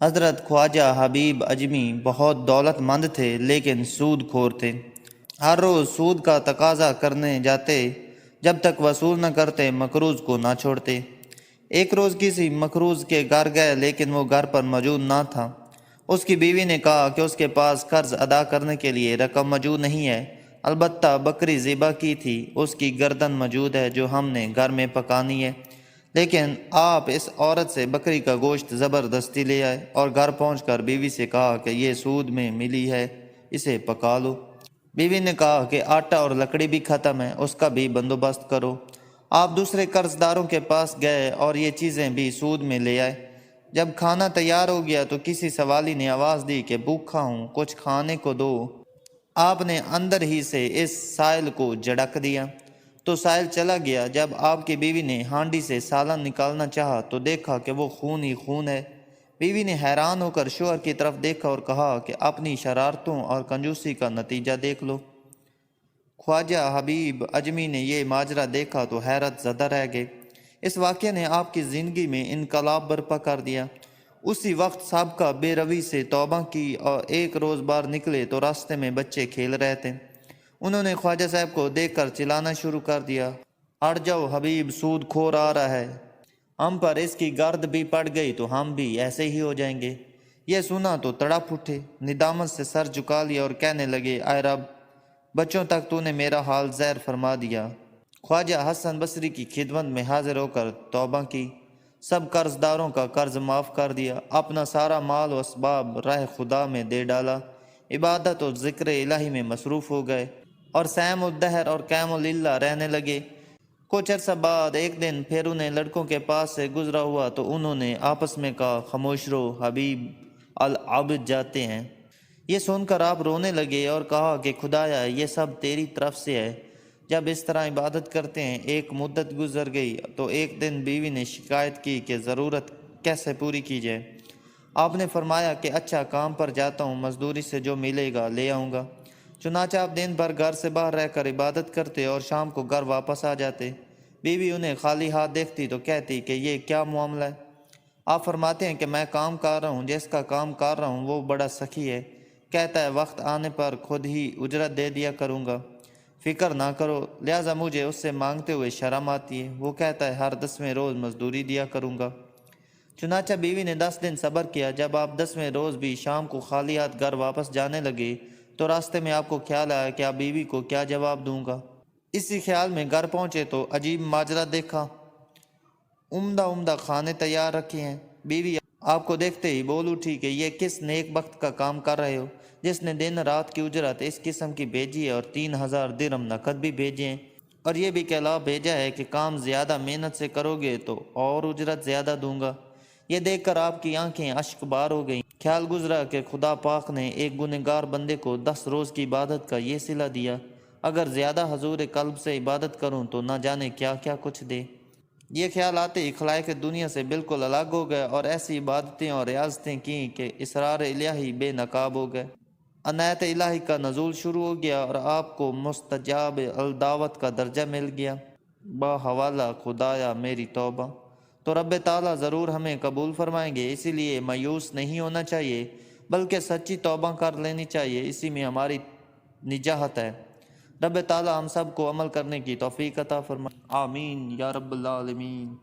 حضرت خواجہ حبیب اجمی بہت دولت مند تھے لیکن سود خور تھے۔ ہر روز سود کا تقاضا کرنے جاتے، جب تک وصول نہ کرتے مقروض کو نہ چھوڑتے۔ ایک روز کسی مقروض کے گھر گئے لیکن وہ گھر پر موجود نہ تھا۔ اس کی بیوی نے کہا کہ اس کے پاس قرض ادا کرنے کے لیے رقم موجود نہیں ہے، البتہ بکری ذبح کی تھی، اس کی گردن موجود ہے جو ہم نے گھر میں پکانی ہے، لیکن آپ اس عورت سے بکری کا گوشت زبردستی لے آئے اور گھر پہنچ کر بیوی سے کہا کہ یہ سود میں ملی ہے، اسے پکا لو۔ بیوی نے کہا کہ آٹا اور لکڑی بھی ختم ہے، اس کا بھی بندوبست کرو۔ آپ دوسرے قرض داروں کے پاس گئے اور یہ چیزیں بھی سود میں لے آئے۔ جب کھانا تیار ہو گیا تو کسی سوالی نے آواز دی کہ بھوکا ہوں، کچھ کھانے کو دو۔ آپ نے اندر ہی سے اس سائل کو جھڑک دیا تو سائل چلا گیا۔ جب آپ کی بیوی نے ہانڈی سے سالن نکالنا چاہا تو دیکھا کہ وہ خون ہی خون ہے۔ بیوی نے حیران ہو کر شوہر کی طرف دیکھا اور کہا کہ اپنی شرارتوں اور کنجوسی کا نتیجہ دیکھ لو۔ خواجہ حبیب اجمی نے یہ ماجرا دیکھا تو حیرت زدہ رہ گئے۔ اس واقعے نے آپ کی زندگی میں انقلاب برپا کر دیا۔ اسی وقت سابقہ بے روی سے توبہ کی اور ایک روز باہر نکلے تو راستے میں بچے کھیل رہے تھے۔ انہوں نے خواجہ صاحب کو دیکھ کر چلانا شروع کر دیا، ہٹ جاؤ حبیب، سود خور آ رہا ہے، ہم پر اس کی گرد بھی پڑ گئی تو ہم بھی ایسے ہی ہو جائیں گے۔ یہ سنا تو تڑپ اٹھے، ندامت سے سر جھکا لیا اور کہنے لگے، اے رب، بچوں تک تو نے میرا حال زہر فرما دیا۔ خواجہ حسن بصری کی خدمت میں حاضر ہو کر توبہ کی، سب قرض داروں کا قرض معاف کر دیا، اپنا سارا مال و اسباب راہ خدا میں دے ڈالا، عبادت و ذکر الہی میں مصروف ہو گئے اور سیم الدہر اور قیم للہ رہنے لگے۔ کچھ عرصہ بعد ایک دن پھر انہیں لڑکوں کے پاس سے گزرا ہوا تو انہوں نے آپس میں کہا، خاموش رہو، حبیب العابد جاتے ہیں۔ یہ سن کر آپ رونے لگے اور کہا کہ خدایا یہ سب تیری طرف سے ہے، جب اس طرح عبادت کرتے ہیں۔ ایک مدت گزر گئی تو ایک دن بیوی نے شکایت کی کہ ضرورت کیسے پوری کی جائے۔ آپ نے فرمایا کہ اچھا، کام پر جاتا ہوں، مزدوری سے جو ملے گا لے آؤں گا۔ چنانچہ آپ دن بھر گھر سے باہر رہ کر عبادت کرتے اور شام کو گھر واپس آ جاتے۔ بیوی انہیں خالی ہاتھ دیکھتی تو کہتی کہ یہ کیا معاملہ ہے؟ آپ فرماتے ہیں کہ میں کام کر رہا ہوں، جس کا کام کر رہا ہوں وہ بڑا سخی ہے، کہتا ہے وقت آنے پر خود ہی اجرت دے دیا کروں گا، فکر نہ کرو، لہٰذا مجھے اس سے مانگتے ہوئے شرم آتی ہے۔ وہ کہتا ہے ہر 10ویں روز مزدوری دیا کروں گا۔ چنانچہ بیوی نے 10 دن صبر کیا۔ جب آپ 10ویں روز بھی شام کو خالی ہاتھ گھر واپس جانے لگے تو راستے میں آپ کو خیال آیا کہ آپ بیوی کو کیا جواب دوں گا۔ اسی خیال میں گھر پہنچے تو عجیب ماجرا دیکھا، عمدہ کھانے تیار رکھے ہیں۔ بیوی آپ کو دیکھتے ہی بول اٹھی کہ یہ کس نیک بخت کا کام کر رہے ہو جس نے دن رات کی اجرت اس قسم کی بھیجی ہے اور 3000 درہم نقد بھی بھیجے ہیں، اور یہ بھی کہلا بھیجا ہے کہ کام زیادہ محنت سے کرو گے تو اور اجرت زیادہ دوں گا۔ یہ دیکھ کر آپ کی آنکھیں اشک بار ہو گئیں۔ خیال گزرا کہ خدا پاک نے ایک گنہگار بندے کو 10 روز کی عبادت کا یہ صلہ دیا، اگر زیادہ حضور قلب سے عبادت کروں تو نہ جانے کیا کیا کچھ دے۔ یہ خیال آتے ہی خلائق دنیا سے بالکل الگ ہو گئے اور ایسی عبادتیں اور ریاضتیں کیں کہ اسرار الہی بے نقاب ہو گئے۔ عنایت الہی کا نزول شروع ہو گیا اور آپ کو مستجاب الدعوت کا درجہ مل گیا۔ بحوالہ خدایا میری توبہ، تو رب تعالیٰ ضرور ہمیں قبول فرمائیں گے، اسی لیے مایوس نہیں ہونا چاہیے بلکہ سچی توبہ کر لینی چاہیے، اسی میں ہماری نجات ہے۔ رب تعالیٰ ہم سب کو عمل کرنے کی توفیق عطا فرمائے، آمین یا رب العالمین۔